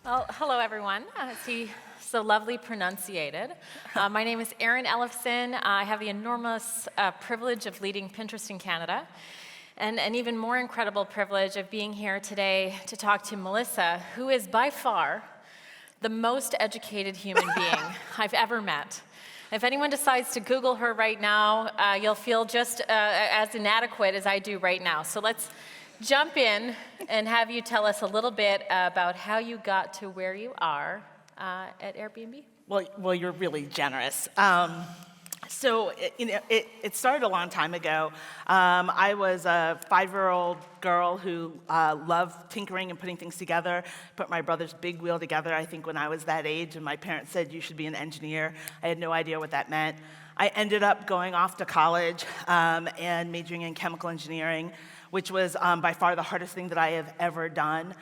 Well, hello everyone. See, so lovely pronunciated. My name is Erin Elofson. I have the enormous privilege of leading Pinterest in Canada, and an even more incredible privilege of being here today to talk to Melissa, who is by far the most educated human being I've ever met. If anyone decides to Google her right now, you'll feel just as inadequate as I do right now. So let's jump in and have you tell us a little bit about how you got to where you are at Airbnb. Well, you're really generous. So it started a long time ago. I was a 5-year-old girl who loved tinkering and putting things together. Put my brother's big wheel together, I think, when I was that age, and my parents said, "You should be an engineer." I had no idea what that meant. I ended up going off to college and majoring in chemical engineering, which was by far the hardest thing that I have ever done.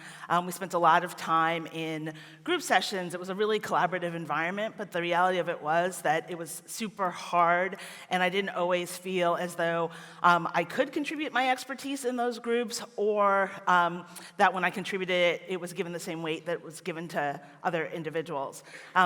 We spent a lot of time in group sessions. It was a really collaborative environment, but the reality of it was that it was super hard, and I didn't always feel as though I could contribute my expertise in those groups, or that when I contributed it, it was given the same weight that was given to other individuals.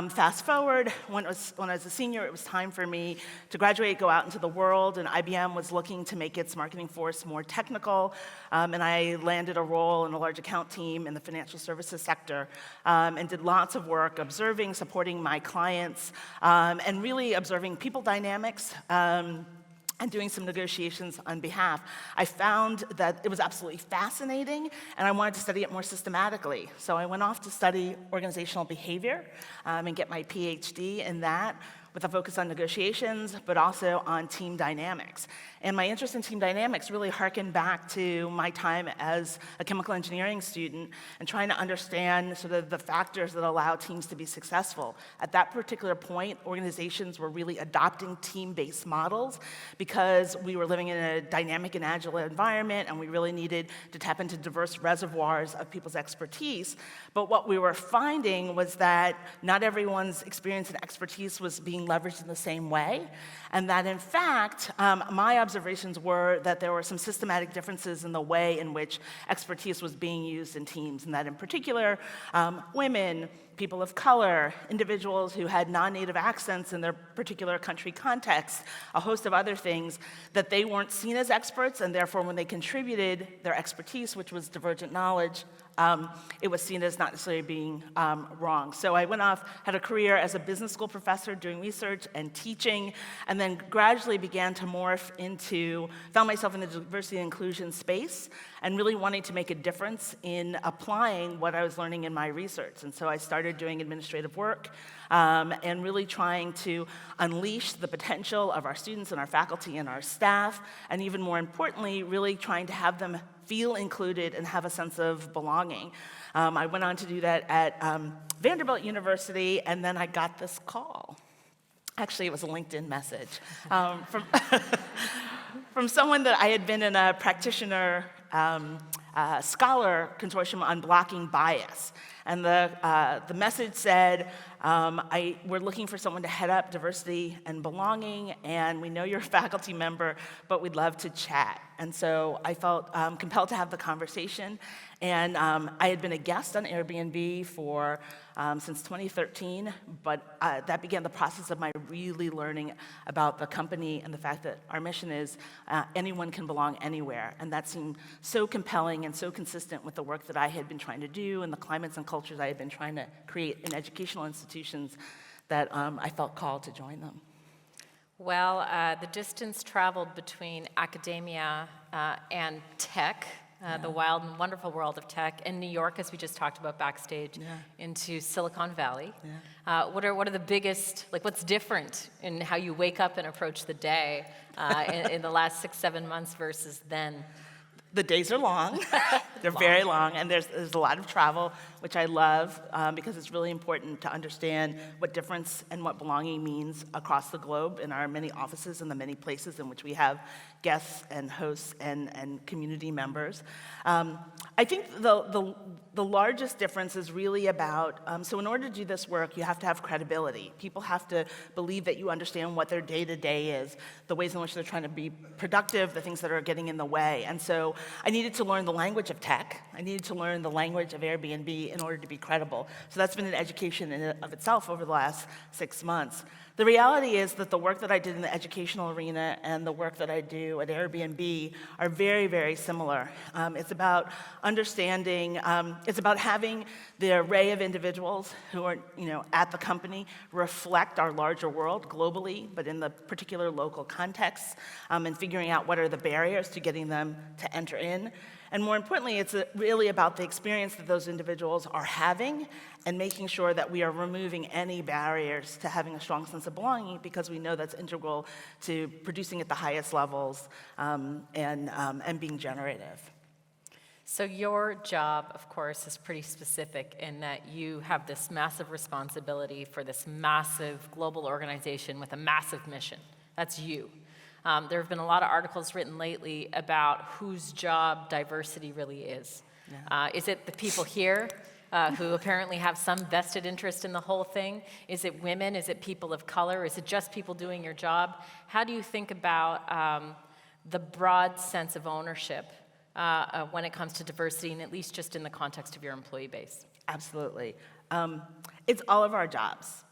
Fast forward, when I was a senior, it was time for me to graduate, go out into the world, and IBM was looking to make its marketing force more technical, and I landed a role in a large account team in the financial services sector, and did lots of work observing, supporting my clients, and really observing people dynamics, and doing some negotiations on behalf. I found that it was absolutely fascinating, and I wanted to study it more systematically. So I went off to study organizational behavior and get my PhD in that, with a focus on negotiations, but also on team dynamics. And my interest in team dynamics really harkened back to my time as a chemical engineering student and trying to understand sort of the factors that allow teams to be successful. At that particular point, organizations were really adopting team-based models because we were living in a dynamic and agile environment, and we really needed to tap into diverse reservoirs of people's expertise. But what we were finding was that not everyone's experience and expertise was being leveraged in the same way, and that in fact, my observations were that there were some systematic differences in the way in which expertise was being used in teams, and that in particular, women, people of color, individuals who had non-native accents in their particular country context, a host of other things, that they weren't seen as experts, and therefore when they contributed their expertise, which was divergent knowledge, it was seen as not necessarily being wrong. So I went off, had a career as a business school professor doing research and teaching, and then gradually began to morph into, found myself in the diversity and inclusion space, and really wanting to make a difference in applying what I was learning in my research. And so I started doing administrative work, and really trying to unleash the potential of our students and our faculty and our staff, and even more importantly, really trying to have them feel included and have a sense of belonging. I went on to do that at Vanderbilt University, and then I got this call. Actually, it was a LinkedIn message from someone that I had been in a practitioner scholar consortium on blocking bias. And the message said, we're looking for someone to head up diversity and belonging, and we know you're a faculty member, but we'd love to chat. And so I felt compelled to have the conversation. And I had been a guest on Airbnb for since 2013, but that began the process of my really learning about the company and the fact that our mission is anyone can belong anywhere. And that seemed so compelling and so consistent with the work that I had been trying to do and the climates and cultures I had been trying to create in educational institutions that I felt called to join them. Well, the distance traveled between academia and tech, the wild and wonderful world of tech, and New York, as we just talked about backstage, into Silicon Valley. What are the biggest, what's different in how you wake up and approach the day in the last 6-7 months versus then? The days are long. They're very long, and there's a lot of travel, which I love because it's really important to understand what difference and what belonging means across the globe in our many offices and the many places in which we have guests and hosts and community members. I think the largest difference is really about, so in order to do this work, you have to have credibility. People have to believe that you understand what their day-to-day is, the ways in which they're trying to be productive, the things that are getting in the way. And so I needed to learn the language of tech. I needed to learn the language of Airbnb in order to be credible. So that's been an education in and of itself over the last 6 months. The reality is that the work that I did in the educational arena and the work that I do at Airbnb are very, very similar. It's about understanding, it's about having the array of individuals who are at the company reflect our larger world globally, but in the particular local context, and figuring out what are the barriers to getting them to enter in. And more importantly, it's really about the experience that those individuals are having and making sure that we are removing any barriers to having a strong sense of belonging, because we know that's integral to producing at the highest levels and being generative. So your job, of course, is pretty specific in that you have this massive responsibility for this massive global organization with a massive mission. That's you. There have been a lot of articles written lately about whose job diversity really is. Yeah. Is it the people here who apparently have some vested interest in the whole thing? Is it women? Is it people of color? Is it just people doing your job? How do you think about the broad sense of ownership when it comes to diversity, and at least just in the context of your employee base? Absolutely. It's all of our jobs.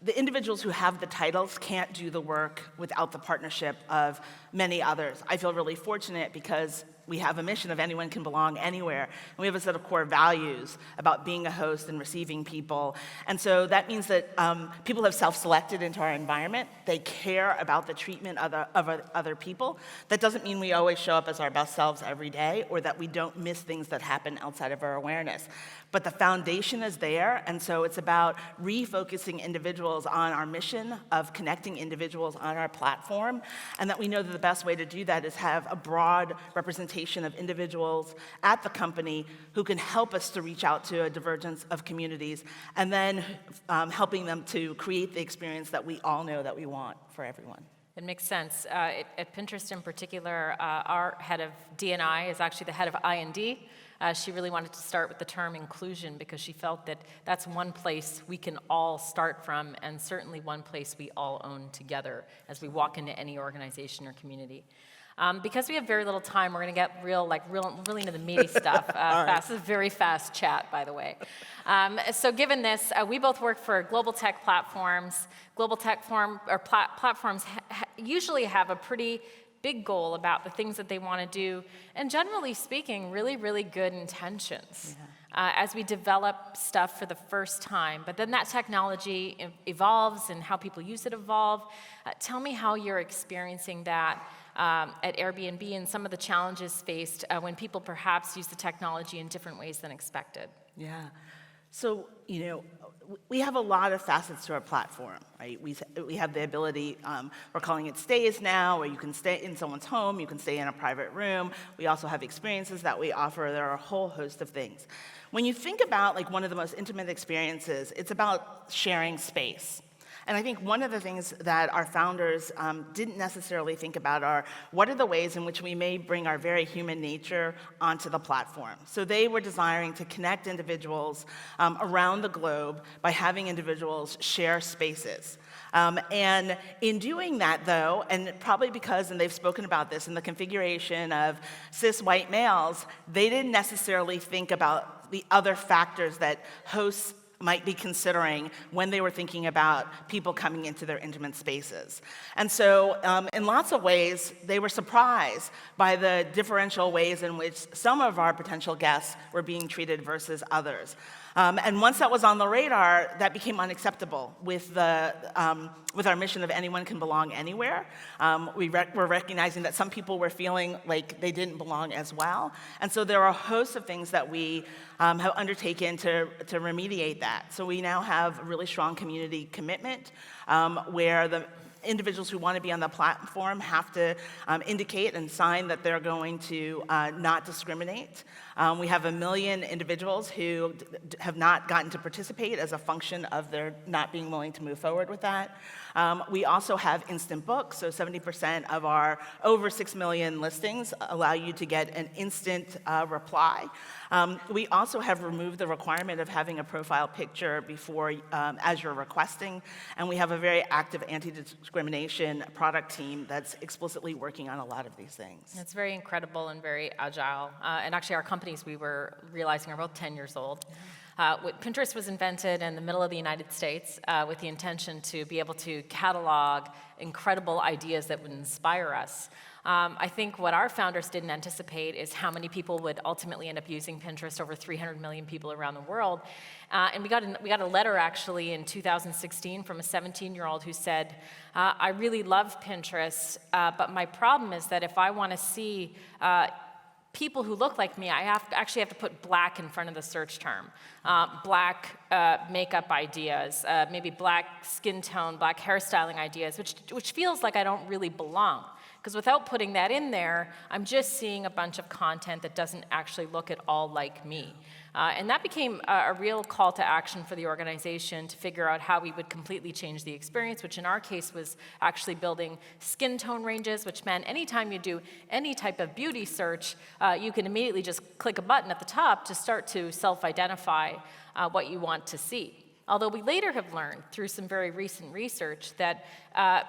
The individuals who have the titles can't do the work without the partnership of many others. I feel really fortunate because we have a mission of anyone can belong anywhere. And we have a set of core values about being a host and receiving people. And so that means that people have self-selected into our environment. They care about the treatment of other people. That doesn't mean we always show up as our best selves every day, or that we don't miss things that happen outside of our awareness. But the foundation is there, and so it's about refocusing individuals on our mission of connecting individuals on our platform, and that we know that the best way to do that is have a broad representation of individuals at the company who can help us to reach out to a divergence of communities, and then helping them to create the experience that we all know that we want for everyone. It makes sense. At Pinterest in particular, our head of D&I is actually the head of I&D. She really wanted to start with the term inclusion because she felt that that's one place we can all start from, and certainly one place we all own together as we walk into any organization or community. Because we have very little time, we're going to get really into the meaty stuff fast. This is a very fast chat, by the way. So given this, we both work for global tech platforms. Global tech platforms usually have a pretty big goal about the things that they want to do, and generally speaking, really, really good intentions as we develop stuff for the first time. But then that technology evolves and how people use it evolve. Tell me how you're experiencing that at Airbnb and some of the challenges faced when people perhaps use the technology in different ways than expected. Yeah. So, we have a lot of facets to our platform, right? We have the ability, we're calling it stays now, where you can stay in someone's home, you can stay in a private room. We also have experiences that we offer. There are a whole host of things. When you think about one of the most intimate experiences, it's about sharing space. And I think one of the things that our founders didn't necessarily think about are what are the ways in which we may bring our very human nature onto the platform. So they were desiring to connect individuals around the globe by having individuals share spaces. And in doing that, though, and probably because, and they've spoken about this, in the configuration of cis white males, they didn't necessarily think about the other factors that hosts might be considering when they were thinking about people coming into their intimate spaces. And so in lots of ways, they were surprised by the differential ways in which some of our potential guests were being treated versus others. And once that was on the radar, that became unacceptable with our mission of anyone can belong anywhere. We're recognizing that some people were feeling like they didn't belong as well. And so there are a host of things that we have undertaken to remediate that. So we now have a really strong community commitment where the individuals who want to be on the platform have to indicate and sign that they're going to not discriminate. We have 1 million individuals who have not gotten to participate as a function of their not being willing to move forward with that. We also have instant books, so 70% of our over 6 million listings allow you to get an instant reply. We also have removed the requirement of having a profile picture before as you're requesting, and we have a very active anti-discrimination product team that's explicitly working on a lot of these things. It's very incredible and very agile. And actually, our companies, we were realizing, are both 10 years old. Pinterest was invented in the middle of the United States with the intention to be able to catalog incredible ideas that would inspire us. I think what our founders didn't anticipate is how many people would ultimately end up using Pinterest, over 300 million people around the world. And we got a letter actually in 2016 from a 17-year-old who said, I really love Pinterest, but my problem is that if I want to see people who look like me, I actually have to put black in front of the search term. Black makeup ideas, maybe black skin tone, black hairstyling ideas, which feels like I don't really belong. Because without putting that in there, I'm just seeing a bunch of content that doesn't actually look at all like me. And that became a real call to action for the organization to figure out how we would completely change the experience, which in our case was actually building skin tone ranges, which meant anytime you do any type of beauty search, you can immediately just click a button at the top to start to self-identify what you want to see. Although we later have learned through some very recent research that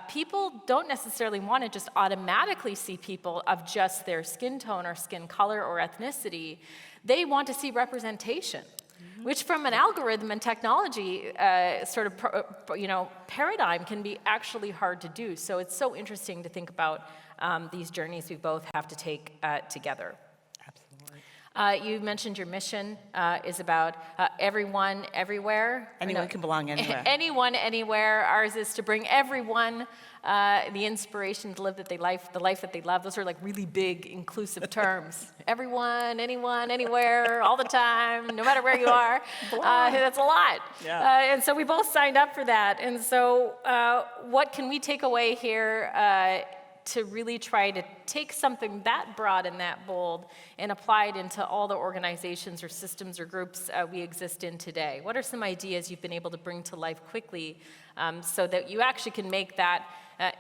people don't necessarily want to just automatically see people of just their skin tone or skin color or ethnicity. They want to see representation, which from an algorithm and technology paradigm can be actually hard to do. So it's so interesting to think about these journeys we both have to take together. You mentioned your mission is about everyone, everywhere. Anyone can belong anywhere. Anyone, anywhere. Ours is to bring everyone the inspiration to live the life that they love. Those are like really big, inclusive terms. Everyone, anyone, anywhere, all the time, no matter where you are. That's a lot. Yeah. And so we both signed up for that. And so what can we take away here to really try to take something that broad and that bold and apply it into all the organizations or systems or groups we exist in today? What are some ideas you've been able to bring to life quickly so that you actually can make that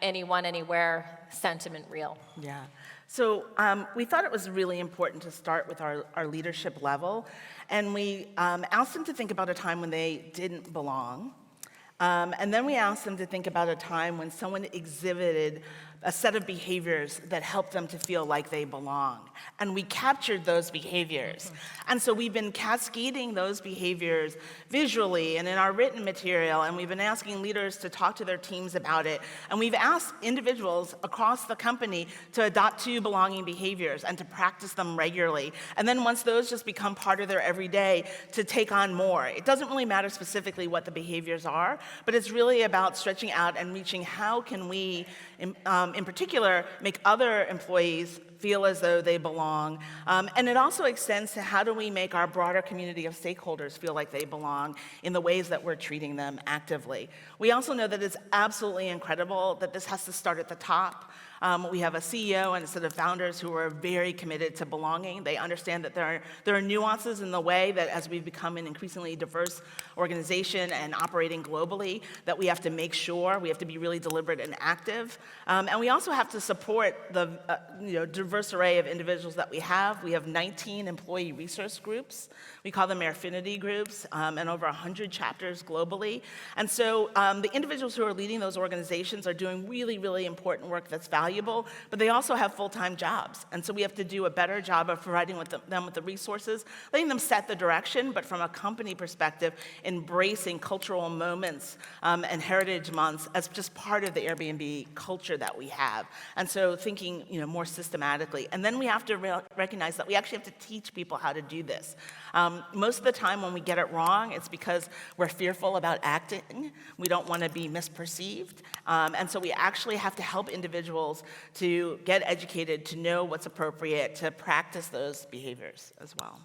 anyone, anywhere sentiment real? Yeah. So we thought it was really important to start with our leadership level, and we asked them to think about a time when they didn't belong. And then we asked them to think about a time when someone exhibited a set of behaviors that helped them to feel like they belong. And we captured those behaviors. And so we've been cascading those behaviors visually and in our written material, and we've been asking leaders to talk to their teams about it. And we've asked individuals across the company to adopt 2 belonging behaviors and to practice them regularly. And then once those just become part of their everyday, to take on more. It doesn't really matter specifically what the behaviors are, but it's really about stretching out and reaching how can we, in particular, make other employees feel as though they belong. And it also extends to how do we make our broader community of stakeholders feel like they belong in the ways that we're treating them actively. We also know that it's absolutely incredible that this has to start at the top. We have a CEO and a set of founders who are very committed to belonging. They understand that there are nuances in the way that as we've become an increasingly diverse organization and operating globally, that we have to make sure, we have to be really deliberate and active. And we also have to support the diverse array of individuals that we have. We have 19 employee resource groups. We call them affinity groups, and over 100 chapters globally. And so the individuals who are leading those organizations are doing really, really important work that's valuable, but they also have full-time jobs. And so we have to do a better job of providing them with the resources, letting them set the direction, but from a company perspective, embracing cultural moments and heritage months as just part of the Airbnb culture that we have. And so thinking more systematically. And then we have to recognize that we actually have to teach people how to do this. Most of the time when we get it wrong, it's because we're fearful about acting. We don't want to be misperceived. And so we actually have to help individuals to get educated, to know what's appropriate, to practice those behaviors as well.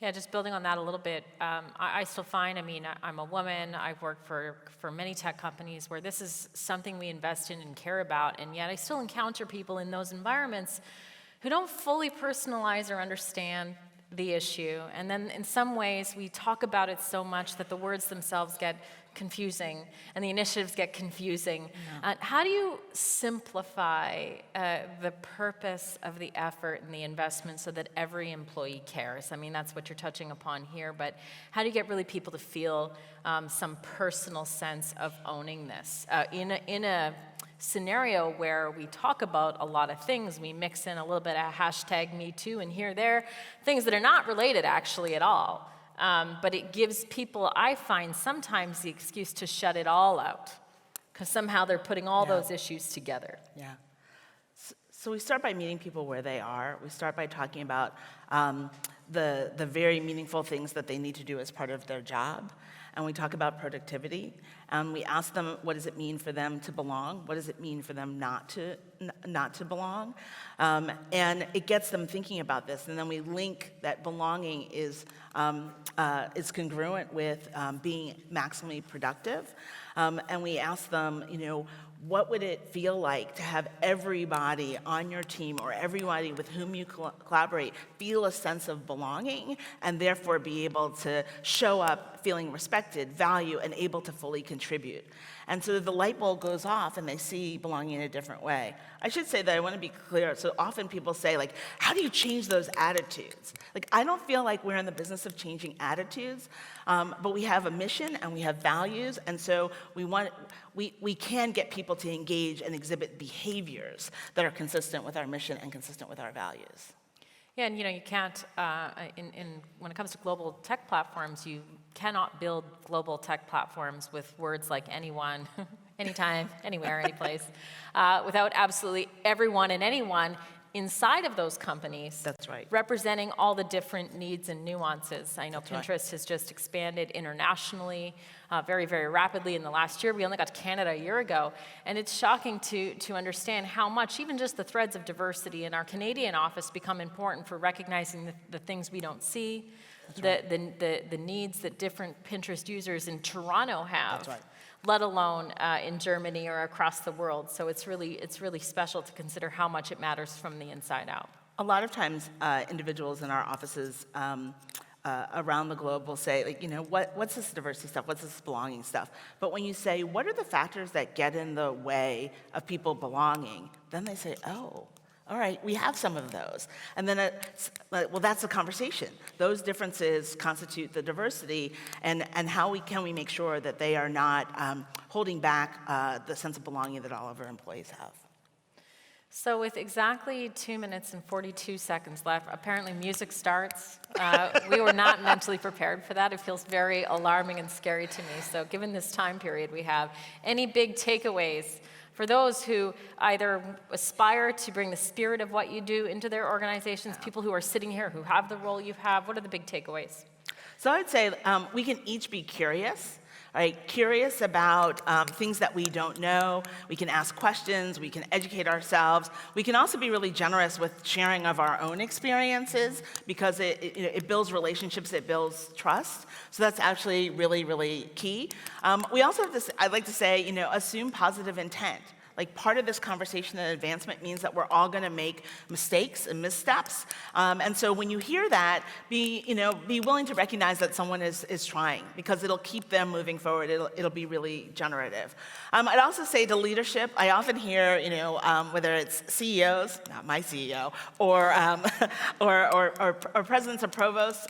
Yeah, just building on that a little bit, I still find, I'm a woman, I've worked for many tech companies where this is something we invest in and care about, and yet I still encounter people in those environments who don't fully personalize or understand the issue. And then in some ways, we talk about it so much that the words themselves get confusing and the initiatives get confusing. How do you simplify the purpose of the effort and the investment so that every employee cares? I mean, that's what you're touching upon here, but how do you get really people to feel some personal sense of owning this? In a scenario where we talk about a lot of things, we mix in a little bit of hashtag Me Too and here, there, things that are not related actually at all. But it gives people, I find, sometimes the excuse to shut it all out, because somehow they're putting all those issues together. Yeah. So we start by meeting people where they are. We start by talking about the very meaningful things that they need to do as part of their job. And we talk about productivity. And we ask them, what does it mean for them to belong? What does it mean for them not to belong? And it gets them thinking about this. And then we link that belonging is congruent with being maximally productive. And we ask them, what would it feel like to have everybody on your team or everybody with whom you collaborate feel a sense of belonging and therefore be able to show up feeling respected, valued, and able to fully contribute? And so the light bulb goes off and they see belonging in a different way. I should say that I want to be clear. So often people say, how do you change those attitudes? I don't feel like we're in the business of changing attitudes, but we have a mission and we have values, and so we can get people to engage and exhibit behaviors that are consistent with our mission and consistent with our values. Yeah, and you can't, when it comes to global tech platforms, you cannot build global tech platforms with words like anyone, anytime, anywhere, anyplace, without absolutely everyone and anyone inside of those companies. That's right. Representing all the different needs and nuances. I know That's Pinterest right. has just expanded internationally very, very rapidly in the last year. We only got to Canada a year ago. And it's shocking to understand how much even just the threads of diversity in our Canadian office become important for recognizing the things we don't see, the needs that different Pinterest users in Toronto have. That's right. Let alone in Germany or across the world. So it's really special to consider how much it matters from the inside out. A lot of times, individuals in our offices around the globe will say, what's this diversity stuff? What's this belonging stuff? But when you say, what are the factors that get in the way of people belonging? Then they say, oh, all right, we have some of those. And then, that's the conversation. Those differences constitute the diversity, and how can we make sure that they are not holding back the sense of belonging that all of our employees have. So with exactly 2 minutes and 42 seconds left, apparently music starts. We were not mentally prepared for that. It feels very alarming and scary to me. So given this time period we have, any big takeaways for those who either aspire to bring the spirit of what you do into their organizations, people who are sitting here who have the role you have? What are the big takeaways? So I would say we can each be curious. Right? Curious about things that we don't know. We can ask questions. We can educate ourselves. We can also be really generous with sharing of our own experiences because it builds relationships. It builds trust. So that's actually really, really key. We also have this, I'd like to say, assume positive intent. Part of this conversation and advancement means that we're all going to make mistakes and missteps. And so when you hear that, be willing to recognize that someone is trying, because it'll keep them moving forward. It'll be really generative. I'd also say to leadership, I often hear, whether it's CEOs, not my CEO, or presidents or provosts,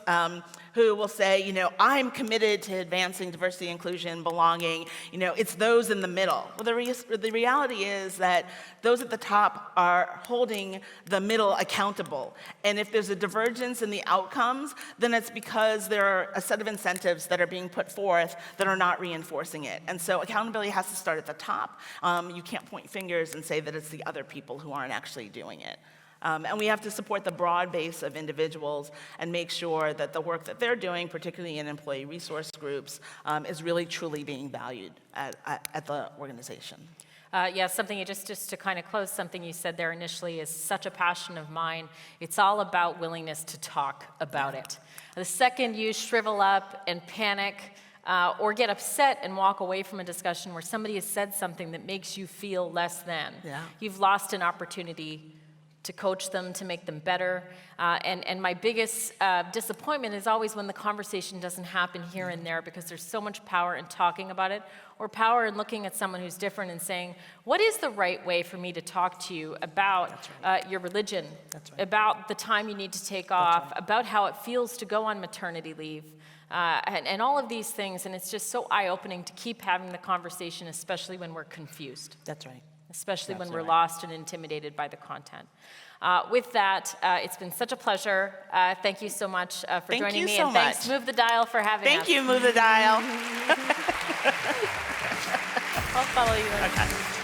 who will say, I'm committed to advancing diversity, inclusion, belonging. It's those in the middle. Well, the reality is that those at the top are holding the middle accountable. And if there's a divergence in the outcomes, then it's because there are a set of incentives that are being put forth that are not reinforcing it. And so accountability has to start at the top. You can't point fingers and say that it's the other people who aren't actually doing it. And we have to support the broad base of individuals and make sure that the work that they're doing, particularly in employee resource groups, is really truly being valued at the organization. Yeah, something just to kind of close, something you said there initially is such a passion of mine. It's all about willingness to talk about it. The second you shrivel up and panic or get upset and walk away from a discussion where somebody has said something that makes you feel less than, you've lost an opportunity to coach them, to make them better. And my biggest disappointment is always when the conversation doesn't happen here and there, because there's so much power in talking about it, or power in looking at someone who's different and saying, what is the right way for me to talk to you about your religion, about the time you need to take off, about how it feels to go on maternity leave, and all of these things. And it's just so eye-opening to keep having the conversation, especially when we're confused. That's right. Especially when we're lost and intimidated by the content. With that, it's been such a pleasure. Thank you so much for joining me. And thanks, Move the Dial, for having us. Thank you, Move the Dial. I'll follow you in. Okay.